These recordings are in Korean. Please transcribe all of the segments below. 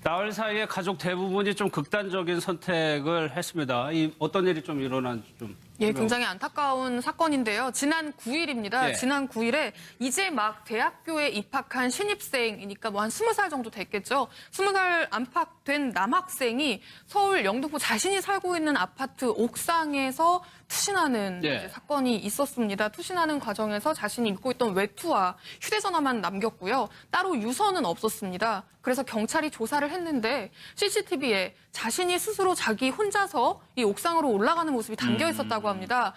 나흘 사이에 가족 대부분이 좀 극단적인 선택을 했습니다. 어떤 일이 좀 일어난지 좀. 예, 굉장히 안타까운 사건인데요. 지난 9일입니다. 예. 지난 9일에 이제 막 대학교에 입학한 신입생이니까 뭐 한 20살 정도 됐겠죠. 20살 안팎된 남학생이 서울 영등포 자신이 살고 있는 아파트 옥상에서 투신하는 예. 이제 사건이 있었습니다. 투신하는 과정에서 자신이 입고 있던 외투와 휴대전화만 남겼고요. 따로 유서는 없었습니다. 그래서 경찰이 조사를 했는데 CCTV에 자신이 스스로 자기 혼자서 이 옥상으로 올라가는 모습이 담겨 있었다고 합니다.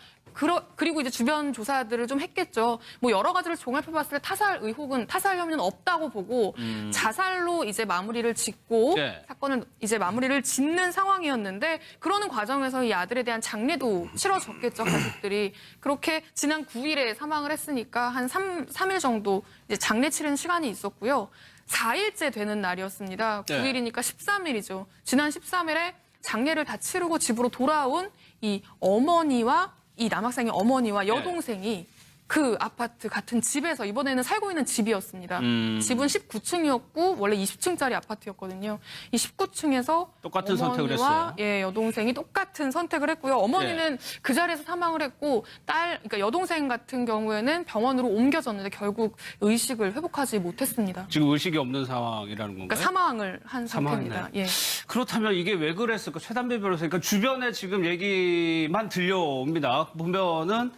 그리고 이제 주변 조사들을 좀 했겠죠. 뭐 여러 가지를 종합해봤을 때 타살 혐의는 없다고 보고 자살로 이제 마무리를 짓고 네. 사건을 이제 마무리를 짓는 상황이었는데 그러는 과정에서 이 아들에 대한 장례도 치러졌겠죠, 가족들이. 그렇게 지난 9일에 사망을 했으니까 한 3일 정도 이제 장례 치른 시간이 있었고요. 4일째 되는 날이었습니다. 네. 9일이니까 13일이죠. 지난 13일에 장례를 다 치르고 집으로 돌아온 이 어머니와 이 남학생의 어머니와 여동생이 그 아파트 같은 집에서 이번에는 살고 있는 집이었습니다. 집은 19층이었고 원래 20층짜리 아파트였거든요. 이 19층에서 똑같은 선택을 했어요. 예, 여동생이 똑같은 선택을 했고요. 어머니는 그 자리에서 사망을 했고 그러니까 여동생 같은 경우에는 병원으로 옮겨졌는데 결국 의식을 회복하지 못했습니다. 지금 의식이 없는 상황이라는 건가요? 그러니까 사망을 한 상태입니다. 예. 그렇다면 이게 왜 그랬을까? 최단배 변호사, 그러니까 주변에 지금 얘기만 들려옵니다. 보면은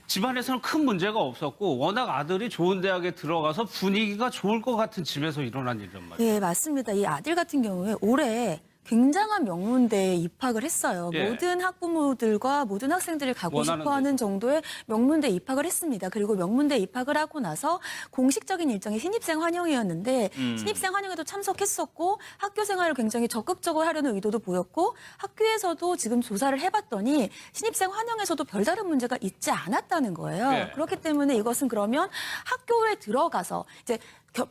집안에서는 큰 문제가 없었고 워낙 아들이 좋은 대학에 들어가서 분위기가 좋을 것 같은 집에서 일어난 일이란 말이에요. 예, 맞습니다. 이 아들 같은 경우에 올해 굉장한 명문대에 입학을 했어요. 예. 모든 학부모들과 모든 학생들이 가고 싶어하는 정도의 명문대에 입학을 했습니다. 그리고 명문대에 입학을 하고 나서 공식적인 일정이 신입생 환영이었는데 신입생 환영에도 참석했었고 학교 생활을 굉장히 적극적으로 하려는 의도도 보였고 학교에서도 지금 조사를 해봤더니 신입생 환영에서도 별다른 문제가 있지 않았다는 거예요. 예. 그렇기 때문에 이것은 그러면 학교에 들어가서 이제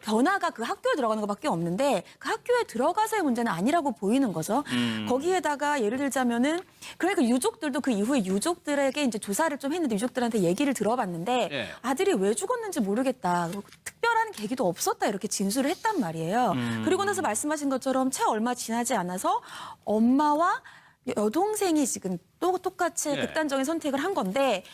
변화가 그 학교에 들어가는 것밖에 없는데 그 학교에 들어가서의 문제는 아니라고 보이는 거죠. 거기에다가 예를 들자면은 그러니까 유족들도 그 이후에 유족들에게 이제 조사를 좀 했는데 유족들한테 얘기를 들어봤는데 예. 아들이 왜 죽었는지 모르겠다. 특별한 계기도 없었다 이렇게 진술을 했단 말이에요. 그리고 나서 말씀하신 것처럼 채 얼마 지나지 않아서 엄마와 여동생이 지금 또 똑같이 예. 극단적인 선택을 한 건데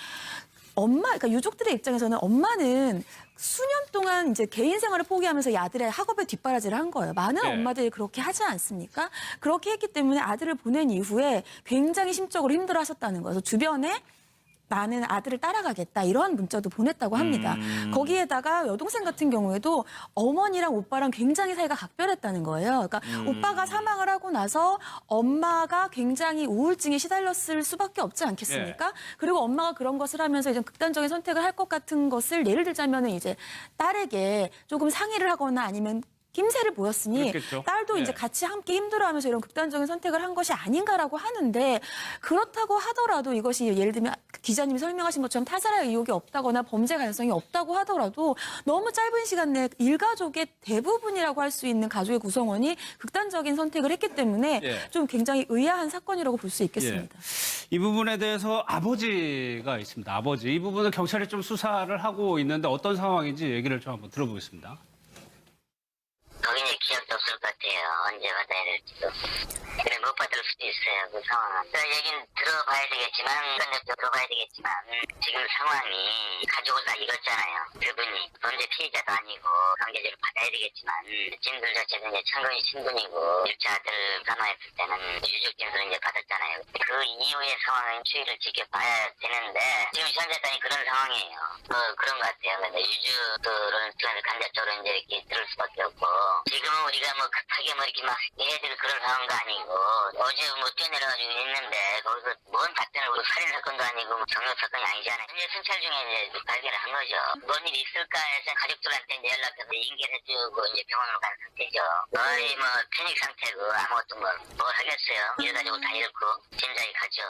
그러니까 유족들의 입장에서는 엄마는 수년 동안 이제 개인 생활을 포기하면서 이 아들의 학업에 뒷바라지를 한 거예요. 많은 네. 엄마들이 그렇게 하지 않습니까? 그렇게 했기 때문에 아들을 보낸 이후에 굉장히 심적으로 힘들어하셨다는 거예요. 주변에 나는 아들을 따라가겠다 이러한 문자도 보냈다고 합니다. 거기에다가 여동생 같은 경우에도 어머니랑 오빠랑 굉장히 사이가 각별했다는 거예요. 그러니까 오빠가 사망을 하고 나서 엄마가 굉장히 우울증에 시달렸을 수밖에 없지 않겠습니까? 예. 그리고 엄마가 그런 것을 하면서 이제 극단적인 선택을 할 것 같은 것을 예를 들자면은 이제 딸에게 조금 상의를 하거나 아니면 힘세를 보였으니 그렇겠죠. 딸도 예. 이제 같이 함께 힘들어하면서 이런 극단적인 선택을 한 것이 아닌가라고 하는데 그렇다고 하더라도 이것이 예를 들면 기자님이 설명하신 것처럼 타살할 의혹이 없다거나 범죄 가능성이 없다고 하더라도 너무 짧은 시간 내에 일가족의 대부분이라고 할 수 있는 가족의 구성원이 극단적인 선택을 했기 때문에 예. 좀 굉장히 의아한 사건이라고 볼 수 있겠습니다. 이 부분에 대해서 아버지가 있습니다. 아버지. 이 부분은 경찰이 좀 수사를 하고 있는데 어떤 상황인지 얘기를 좀 한번 들어보겠습니다. 거기는 기억도 없을 것 같아요. 언제 받아야 될지도. 그래, 못 받을 수도 있어요, 그 상황은. 그 얘기는 들어봐야 되겠지만, 건력도 들어봐야 되겠지만, 지금 상황이 가족을 다 잃었잖아요. 그분이 범죄 피해자도 아니고, 관계적으로 받아야 되겠지만, 친구들 자체는 이제 천근이 친분이고, 일차 아들 사망했을 때는 유족진으로 이제 받았잖아요. 그 이후의 상황은 추이를 지켜봐야 되는데, 지금 현재까지 그런 상황이에요. 그런 것 같아요. 근데 유족들은 간접적으로 이제 이렇게 들을 수밖에 없고, 지금은 우리가 뭐 급하게 뭐 이렇게 막 해야 될 그런 상황도 아니고 어제 뭐 뛰어내려가지고 있는데 거기서 뭔 답변을 우리 살인 사건도 아니고 뭐 경력 사건이 아니잖아요. 현재 순찰 중에 이제 발견을 한 거죠. 뭔 일이 있을까 해서 가족들한테 이제 연락해서 인계해주고 이제 병원으로 간 상태죠. 거의 뭐 패닉 상태고 아무것도 뭘 하겠어요. 이래가지고 다 이렇고 짐작이 가죠.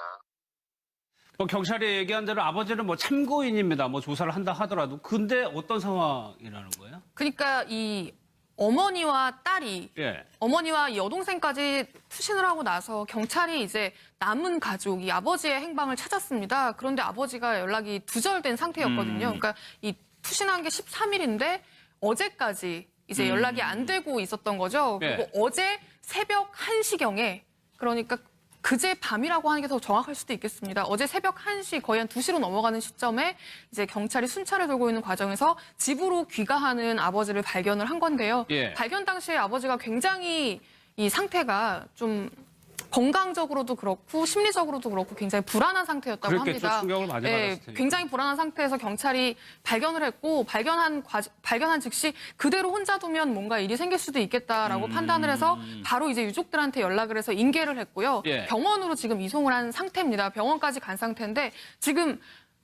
뭐 경찰이 얘기한 대로 아버지는 뭐 참고인입니다. 뭐 조사를 한다 하더라도 근데 어떤 상황이라는 거예요? 그러니까 이 어머니와 딸이 예. 어머니와 여동생까지 투신을 하고 나서 경찰이 이제 남은 가족, 이 아버지의 행방을 찾았습니다. 그런데 아버지가 연락이 두절된 상태였거든요. 그러니까 이 투신한 게 13일인데 어제까지 이제 연락이 안 되고 있었던 거죠. 그리고 네. 어제 새벽 1시경에 그러니까 그제 밤이라고 하는 게 더 정확할 수도 있겠습니다. 어제 새벽 1시 거의 한 2시로 넘어가는 시점에 이제 경찰이 순찰을 돌고 있는 과정에서 집으로 귀가하는 아버지를 발견을 한 건데요. 예. 발견 당시에 아버지가 굉장히 이 상태가 좀 건강적으로도 그렇고 심리적으로도 그렇고 굉장히 불안한 상태였다고 그랬겠죠. 합니다. 충격을 많이 받았을 테니까. 굉장히 불안한 상태에서 경찰이 발견을 했고 발견한 즉시 그대로 혼자 두면 뭔가 일이 생길 수도 있겠다라고 판단을 해서 바로 이제 유족들한테 연락을 해서 인계를 했고요. 예. 병원으로 지금 이송을 한 상태입니다. 병원까지 간 상태인데 지금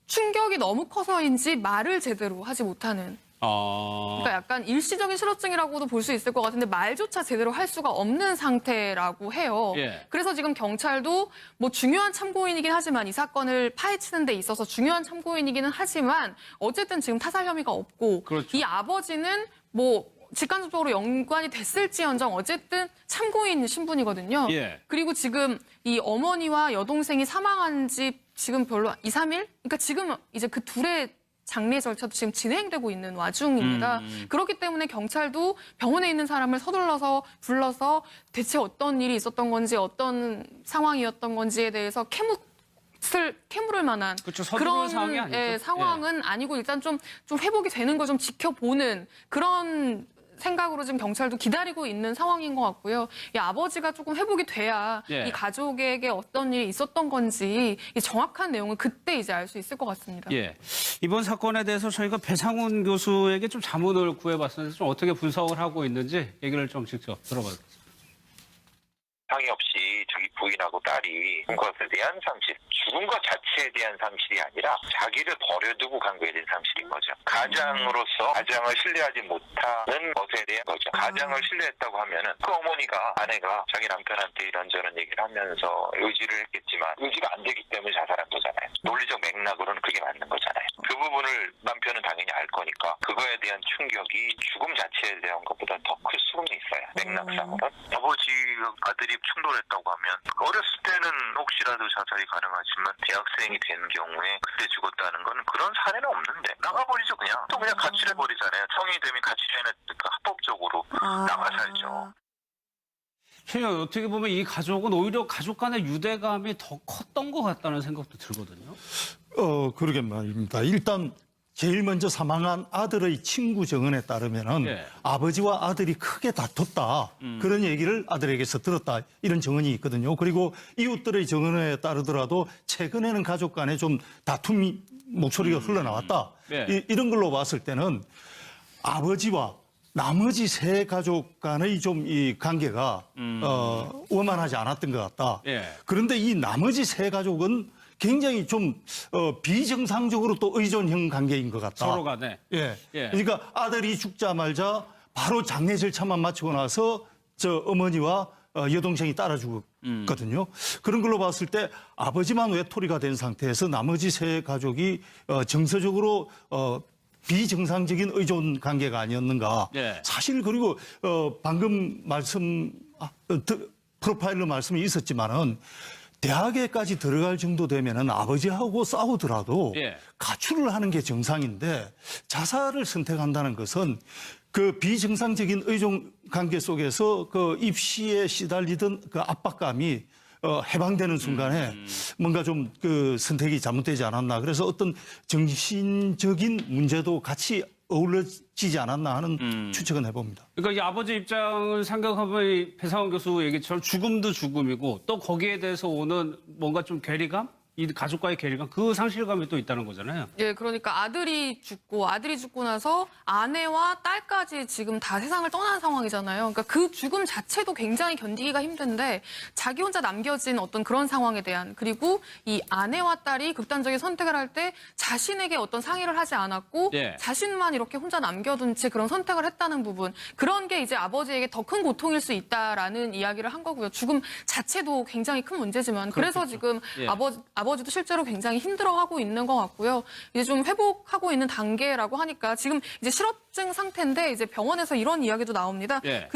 충격이 너무 커서인지 말을 제대로 하지 못하는 그러니까 약간 일시적인 실어증이라고도 볼 수 있을 것 같은데 말조차 제대로 할 수가 없는 상태라고 해요. 예. 그래서 지금 경찰도 뭐 중요한 참고인이긴 하지만 이 사건을 파헤치는 데 있어서 중요한 참고인이기는 하지만 어쨌든 지금 타살 혐의가 없고 그렇죠. 이 아버지는 뭐 직간접적으로 연관이 됐을지언정 어쨌든 참고인 신분이거든요. 예. 그리고 지금 이 어머니와 여동생이 사망한 지 지금 별로 2, 3일? 그러니까 지금 이제 그 둘의 장례 절차도 지금 진행되고 있는 와중입니다. 그렇기 때문에 경찰도 병원에 있는 사람을 서둘러서 불러서 대체 어떤 일이 있었던 건지 어떤 상황이었던 건지에 대해서 캐물을 만한 그렇죠. 서두르는 상황이 아니죠. 상황은 아니고 일단 좀 회복이 되는 걸 좀 지켜보는 그런 생각으로 지금 경찰도 기다리고 있는 상황인 것 같고요. 이 아버지가 조금 회복이 돼야 예. 이 가족에게 어떤 일이 있었던 건지 이 정확한 내용을 그때 이제 알 수 있을 것 같습니다. 예. 이번 사건에 대해서 저희가 배상훈 교수에게 좀 자문을 구해봤었는데 좀 어떻게 분석을 하고 있는지 얘기를 좀 직접 들어봤습니다. 상의 없이 저기 부인하고 딸이 죽은 것에 대한 상실, 죽은 것 자체에 대한 상실이 아니라 자기를 버려두고 간 거에 대한 상실인 거죠. 가장으로서 가장을 신뢰하지 못하는 것에 대한 거죠. 가장을 신뢰했다고 하면은 그 어머니가 아내가 자기 남편한테 이런저런 얘기를 하면서 의지를 했겠지만 의지가 안 되기 때문에 자살한 거잖아요. 논리적 맥락으로는 그게 맞는 거잖아요. 그 부분을 남편은 당연히 알 거니까 그거에 대한 충격이 죽음 자체에 대한 것보다 더 클 수는 있어요. 맥락상으로. 아버지가 아들이 충돌했다고 하면 어렸을 때는 혹시라도 자살이 가능하지만 대학생이 된 경우에 그때 죽었다는 건 그런 사례는 없는데 나가버리죠 그냥. 또 그냥 가출해버리잖아요. 성인이 되면 가출해내니까 합법적으로 나가 살죠. 최영 어떻게 보면 이 가족은 오히려 가족 간의 유대감이 더 컸던 것 같다는 생각도 들거든요. 그러게 말입니다. 일단 제일 먼저 사망한 아들의 친구 증언에 따르면은 예. 아버지와 아들이 크게 다퉜다. 그런 얘기를 아들에게서 들었다. 이런 증언이 있거든요. 그리고 이웃들의 증언에 따르더라도 최근에는 가족 간에 좀 다툼이 목소리가 흘러나왔다. 예. 이런 걸로 봤을 때는 아버지와 나머지 세 가족 간의 좀 이 관계가 원만하지 않았던 것 같다. 예. 그런데 이 나머지 세 가족은 굉장히 좀 비정상적으로 또 의존형 관계인 것 같다. 서로 간에. 예. 예. 그러니까 아들이 죽자마자 바로 장례 절차만 마치고 나서 저 어머니와 여동생이 따라 죽었거든요. 그런 걸로 봤을 때 아버지만 외톨이가 된 상태에서 나머지 세 가족이 정서적으로 비정상적인 의존 관계가 아니었는가. 예. 사실 그리고 방금 프로파일러 말씀이 있었지만은 대학에까지 들어갈 정도 되면은 아버지하고 싸우더라도 예. 가출을 하는 게 정상인데 자살을 선택한다는 것은 그 비정상적인 의존 관계 속에서 그 입시에 시달리던 그 압박감이 해방되는 순간에 뭔가 좀 그 선택이 잘못되지 않았나. 그래서 어떤 정신적인 문제도 같이 어우러지지 않았나 하는 추측은 해봅니다. 그러니까 이 아버지 입장을 생각하면 이 배상훈 교수 얘기처럼 죽음도 죽음이고 또 거기에 대해서 오는 뭔가 좀 괴리감? 이 가족과의 괴리감, 그 상실감이 또 있다는 거잖아요. 예, 그러니까 아들이 죽고 나서 아내와 딸까지 지금 다 세상을 떠난 상황이잖아요. 그러니까 그 죽음 자체도 굉장히 견디기가 힘든데 자기 혼자 남겨진 어떤 그런 상황에 대한 그리고 이 아내와 딸이 극단적인 선택을 할 때 자신에게 어떤 상의를 하지 않았고 예. 자신만 이렇게 혼자 남겨둔 채 그런 선택을 했다는 부분 그런 게 이제 아버지에게 더 큰 고통일 수 있다라는 이야기를 한 거고요. 죽음 자체도 굉장히 큰 문제지만 그래서 지금 예. 아버지도 실제로 굉장히 힘들어하고 있는 것 같고요. 이제 좀 회복하고 있는 단계라고 하니까 지금 이제 실업증 상태인데 이제 병원에서 이런 이야기도 나옵니다. 예.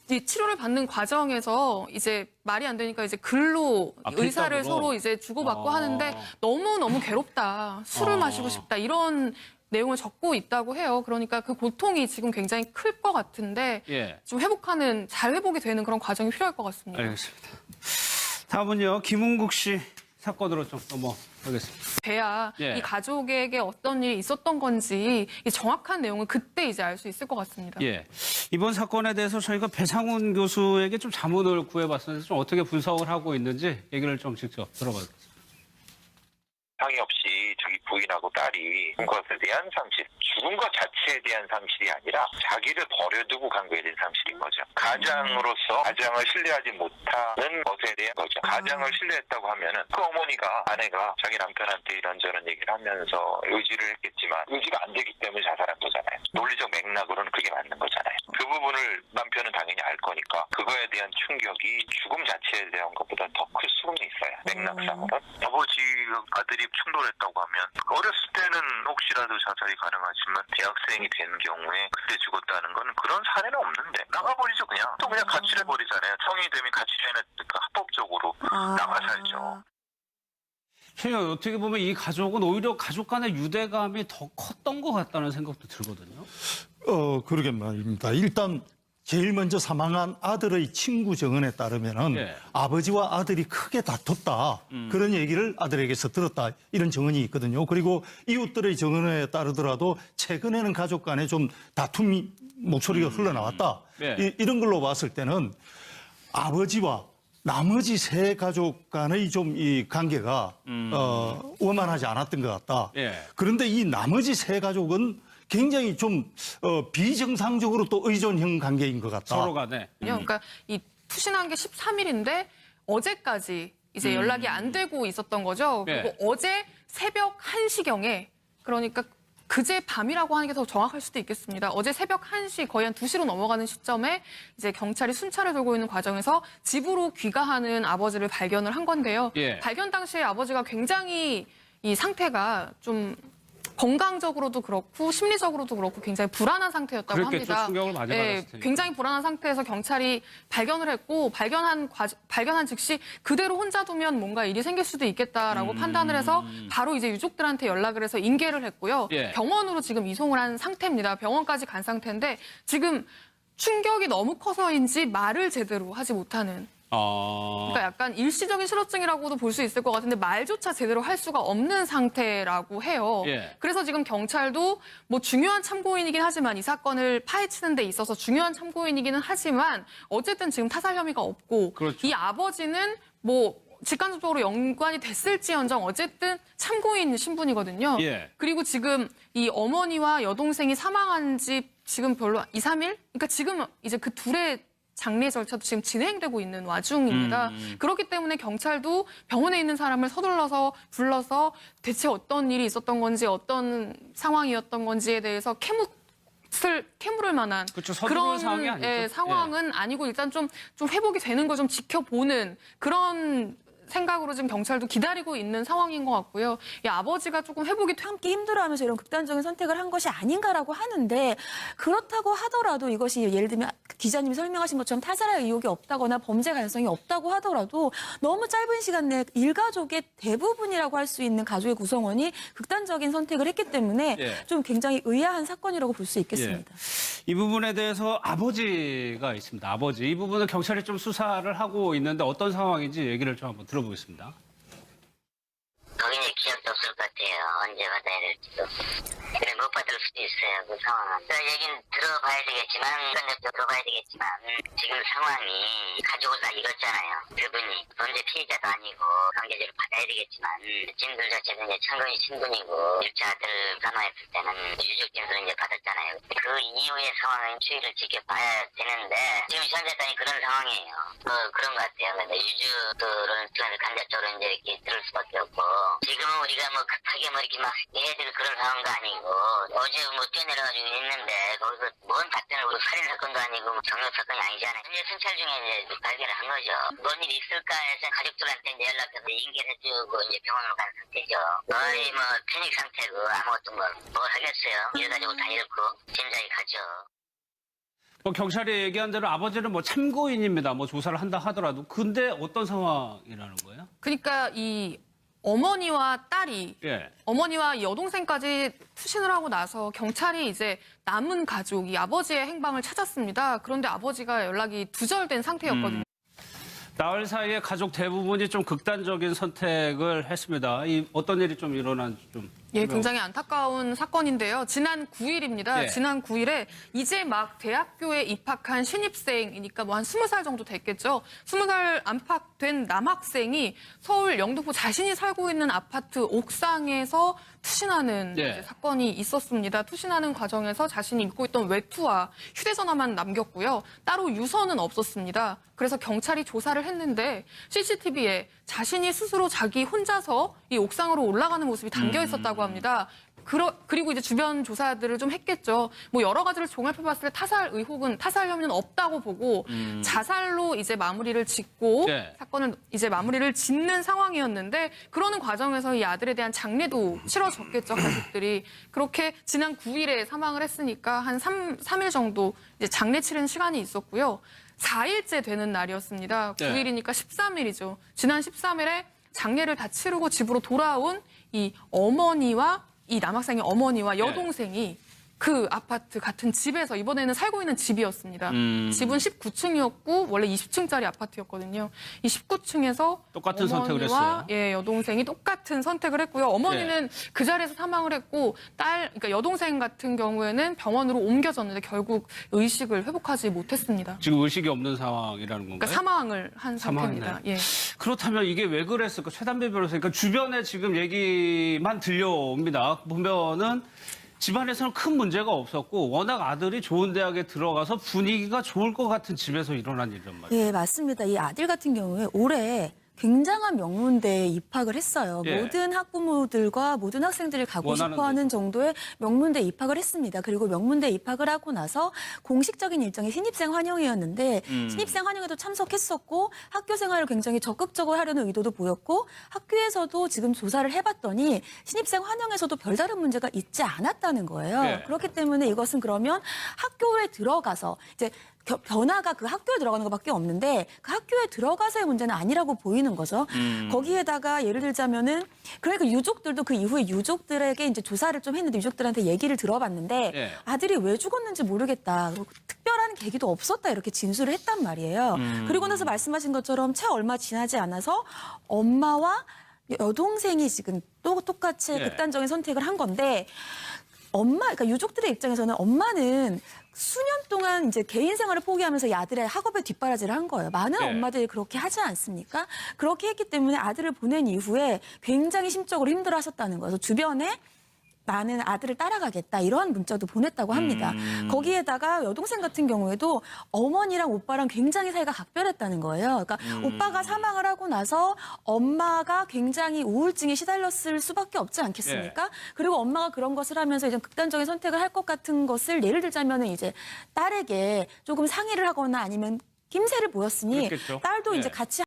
이 치료를 받는 과정에서 이제 말이 안 되니까 이제 글로 의사를 필적으로? 서로 이제 주고받고 하는데 너무너무 괴롭다. 술을 마시고 싶다. 이런 내용을 적고 있다고 해요. 그러니까 그 고통이 지금 굉장히 클 것 같은데 예. 좀 잘 회복이 되는 그런 과정이 필요할 것 같습니다. 알겠습니다. 다음은요, 김은국 씨 사건으로 좀 넘어가겠습니다. 돼야 예. 이 가족에게 어떤 일이 있었던 건지 이 정확한 내용을 그때 이제 알 수 있을 것 같습니다. 예. 이번 사건에 대해서 저희가 배상훈 교수에게 좀 자문을 구해봤었는데 좀 어떻게 분석을 하고 있는지 얘기를 좀 직접 들어보겠습니다. 상의 없이 자기 부인하고 딸이 죽은 것에 대한 상실, 죽은 것 자체에 대한 상실이 아니라 자기를 버려두고 간 거에 대한 상실인 거죠. 가장으로서 가장을 신뢰하지 못하는 것에 대한 거죠. 가장을 신뢰했다고 하면은 그 어머니가, 아내가 자기 남편한테 이런저런 얘기를 하면서 의지를 했겠지만 의지가 안 되기 때문에 자살한 거잖아요. 논리적 맥락으로는 그게 맞는 거잖아요. 그 부분을 남편은 당연히 알 거니까 그거에 대한 충격이 죽음 자체에 대한 것보다 더 클 수는 있어요. 맥락상으로. 아버지가 아들이 충돌했다고 하면 어렸을 때는 혹시라도 자살이 가능하지만 대학생이 된 경우에 그때 죽었다는 건 그런 사례는 없는데 나가버리죠. 그냥 또 그냥 가출해버리잖아요. 성인이 되면 가출해내니까 합법적으로 나가 살죠. 최영 어떻게 보면 이 가족은 오히려 가족 간의 유대감이 더 컸던 것 같다는 생각도 들거든요. 그러게 말입니다. 일단 제일 먼저 사망한 아들의 친구 증언에 따르면은 예. 아버지와 아들이 크게 다퉜다. 그런 얘기를 아들에게서 들었다. 이런 증언이 있거든요. 그리고 이웃들의 증언에 따르더라도 최근에는 가족 간에 좀 다툼이 목소리가 흘러나왔다. 예. 이런 걸로 봤을 때는 아버지와 나머지 세 가족 간의 좀 이 관계가 원만하지 않았던 것 같다. 예. 그런데 이 나머지 세 가족은 굉장히 좀 비정상적으로 또 의존형 관계인 것 같다. 서로 간에. 그러니까 이 투신한 게 13일인데 어제까지 이제 연락이 안 되고 있었던 거죠. 그리고 네. 어제 새벽 1시경에 그러니까 그제 밤이라고 하는 게 더 정확할 수도 있겠습니다. 어제 새벽 1시 거의 한 2시로 넘어가는 시점에 이제 경찰이 순찰을 돌고 있는 과정에서 집으로 귀가하는 아버지를 발견을 한 건데요. 예. 발견 당시에 아버지가 굉장히 이 상태가 좀 건강적으로도 그렇고 심리적으로도 그렇고 굉장히 불안한 상태였다고 그랬겠죠. 합니다. 충격을 많이 받았을 테니까. 굉장히 불안한 상태에서 경찰이 발견을 했고 발견한 즉시 그대로 혼자 두면 뭔가 일이 생길 수도 있겠다라고 판단을 해서 바로 이제 유족들한테 연락을 해서 인계를 했고요. 예. 병원으로 지금 이송을 한 상태입니다. 병원까지 간 상태인데 지금 충격이 너무 커서인지 말을 제대로 하지 못하는 그러니까 약간 일시적인 실어증이라고도 볼 수 있을 것 같은데 말조차 제대로 할 수가 없는 상태라고 해요. 예. 그래서 지금 경찰도 뭐 중요한 참고인이긴 하지만 이 사건을 파헤치는 데 있어서 중요한 참고인이기는 하지만 어쨌든 지금 타살 혐의가 없고 그렇죠. 이 아버지는 뭐 직간접적으로 연관이 됐을지언정 어쨌든 참고인 신분이거든요. 예. 그리고 지금 이 어머니와 여동생이 사망한 지 지금 별로 2, 3일? 그러니까 지금 이제 그 둘의 장례 절차도 지금 진행되고 있는 와중입니다. 그렇기 때문에 경찰도 병원에 있는 사람을 서둘러서 불러서 대체 어떤 일이 있었던 건지 어떤 상황이었던 건지에 대해서 캐물을 만한 그렇죠. 서두르는 상황이 아니죠. 상황은 아니고 일단 좀 회복이 되는 걸 좀 지켜보는 그런 생각으로 지금 경찰도 기다리고 있는 상황인 것 같고요. 이 아버지가 조금 회복이 함께 힘들어하면서 이런 극단적인 선택을 한 것이 아닌가라고 하는데 그렇다고 하더라도 이것이 예를 들면 기자님이 설명하신 것처럼 타살할 의혹이 없다거나 범죄 가능성이 없다고 하더라도 너무 짧은 시간 내에 일가족의 대부분이라고 할 수 있는 가족의 구성원이 극단적인 선택을 했기 때문에 예. 좀 굉장히 의아한 사건이라고 볼 수 있겠습니다. 이 부분에 대해서 아버지가 있습니다. 아버지. 이 부분은 경찰이 좀 수사를 하고 있는데 어떤 상황인지 얘기를 좀 한번 들어보겠습니다. 거기는 기억도 없을 것 같아요. 언제 받아야 될지도. 그래, 못 받을 수도 있어요, 그 상황은. 그 얘기는 들어봐야 되겠지만, 간접적으로 들어봐야 되겠지만, 지금 상황이 가족을 다 잃었잖아요. 그분이 범죄 피해자도 아니고, 관계적으로 받아야 되겠지만, 진들 자체는 이제 참고인 신분이고, 일자들 간호했을 때는 유족진들은 이제 받았잖아요. 그 이후의 상황은 추이를 지켜봐야 되는데, 지금 현재까지 그런 상황이에요. 그런 것 같아요. 근데 유족들은 간접적으로 이제 이렇게 들을 수밖에 없고, 지금은 우리가 뭐 급하게 뭐 이렇게 막 해야 될 그런 상황도 아니고 어제 뭐 뛰어내려가지고 있는데 거기서 뭔 답변을 우리 살인 사건도 아니고 뭐 경력 사건이 아니잖아요. 현재 순찰 중에 이제 발견을 한 거죠. 뭔 일이 있을까 해서 가족들한테 이제 연락해서 인계를 해주고 이제 병원으로 간 상태죠. 거의 뭐 패닉 상태고 아무것도 뭘 하겠어요. 이래가지고 다 잃고 짐작이 가죠. 뭐 경찰이 얘기한 대로 아버지는 뭐 참고인입니다. 뭐 조사를 한다 하더라도 근데 어떤 상황이라는 거예요? 그러니까 이 어머니와 딸이 예. 어머니와 여동생까지 투신을 하고 나서 경찰이 이제 남은 가족, 이 아버지의 행방을 찾았습니다. 그런데 아버지가 연락이 두절된 상태였거든요. 나흘 사이에 가족 대부분이 좀 극단적인 선택을 했습니다. 어떤 일이 좀 일어난지 좀. 예, 굉장히 안타까운 사건인데요. 지난 9일입니다. 예. 지난 9일에 이제 막 대학교에 입학한 신입생이니까 뭐 한 20살 정도 됐겠죠. 20살 안팎된 남학생이 서울 영등포 자신이 살고 있는 아파트 옥상에서 투신하는 예. 이제 사건이 있었습니다. 투신하는 과정에서 자신이 입고 있던 외투와 휴대전화만 남겼고요. 따로 유서는 없었습니다. 그래서 경찰이 조사를 했는데 CCTV에 자신이 스스로 자기 혼자서 이 옥상으로 올라가는 모습이 담겨 있었다고 합니다. 그리고 이제 주변 조사들을 좀 했겠죠. 뭐 여러 가지를 종합해봤을 때 타살 혐의는 없다고 보고 자살로 이제 마무리를 짓고 네. 사건을 이제 마무리를 짓는 상황이었는데 그러는 과정에서 이 아들에 대한 장례도 치러졌겠죠, 가족들이. 그렇게 지난 9일에 사망을 했으니까 한 3일 정도 이제 장례 치른 시간이 있었고요. 4일째 되는 날이었습니다. 네. 9일이니까 13일이죠. 지난 13일에 장례를 다 치르고 집으로 돌아온 이 남학생의 어머니와 여동생이 그 아파트 같은 집에서 이번에는 살고 있는 집이었습니다. 집은 19층이었고 원래 20층짜리 아파트였거든요. 이 19층에서 똑같은 선택을 했어요. 예, 여동생이 똑같은 선택을 했고요. 어머니는 그 자리에서 사망을 했고 그러니까 여동생 같은 경우에는 병원으로 옮겨졌는데 결국 의식을 회복하지 못했습니다. 지금 의식이 없는 상황이라는 건가요? 그러니까 사망을 한 상태입니다. 사망했나요? 예. 그렇다면 이게 왜 그랬을까? 최단배 변호사, 그러니까 주변에 지금 얘기만 들려옵니다. 보면은 집안에서는 큰 문제가 없었고 워낙 아들이 좋은 대학에 들어가서 분위기가 좋을 것 같은 집에서 일어난 일이란 말이에요. 예, 맞습니다. 이 아들 같은 경우에 올해 굉장한 명문대에 입학을 했어요. 예. 모든 학부모들과 모든 학생들이 가고 원하는 싶어하는 정도의 명문대에 입학을 했습니다. 그리고 명문대에 입학을 하고 나서 공식적인 일정이 신입생 환영회였는데 신입생 환영회도 참석했었고 학교 생활을 굉장히 적극적으로 하려는 의도도 보였고 학교에서도 지금 조사를 해봤더니 신입생 환영회에서도 별다른 문제가 있지 않았다는 거예요. 예. 그렇기 때문에 이것은 그러면 학교에 들어가서 이제 변화가 그 학교에 들어가는 것밖에 없는데 그 학교에 들어가서의 문제는 아니라고 보이는 거죠. 거기에다가 예를 들자면은 그러니까 유족들도 그 이후에 유족들에게 이제 조사를 좀 했는데 유족들한테 얘기를 들어봤는데 예. 아들이 왜 죽었는지 모르겠다. 그리고 특별한 계기도 없었다 이렇게 진술을 했단 말이에요. 그리고 나서 말씀하신 것처럼 채 얼마 지나지 않아서 엄마와 여동생이 지금 또 똑같이 예. 극단적인 선택을 한 건데 그러니까 유족들의 입장에서는 엄마는 수년 동안 이제 개인 생활을 포기하면서 이 아들의 학업에 뒷바라지를 한 거예요. 많은 네. 엄마들이 그렇게 하지 않습니까? 그렇게 했기 때문에 아들을 보낸 이후에 굉장히 심적으로 힘들어하셨다는 거예요. 그래서 주변에 나는 아들을 따라가겠다 이런 문자도 보냈다고 합니다. 거기에다가 여동생 같은 경우에도 어머니랑 오빠랑 굉장히 사이가 각별했다는 거예요. 그러니까 오빠가 사망을 하고 나서 엄마가 굉장히 우울증에 시달렸을 수밖에 없지 않겠습니까? 그리고 엄마가 그런 것을 하면서 이제 극단적인 선택을 할 것 같은 것을 예를 들자면은 이제 딸에게 조금 상의를 하거나 아니면 낌새를 보였으니 그렇겠죠. 딸도 네. 이제 같이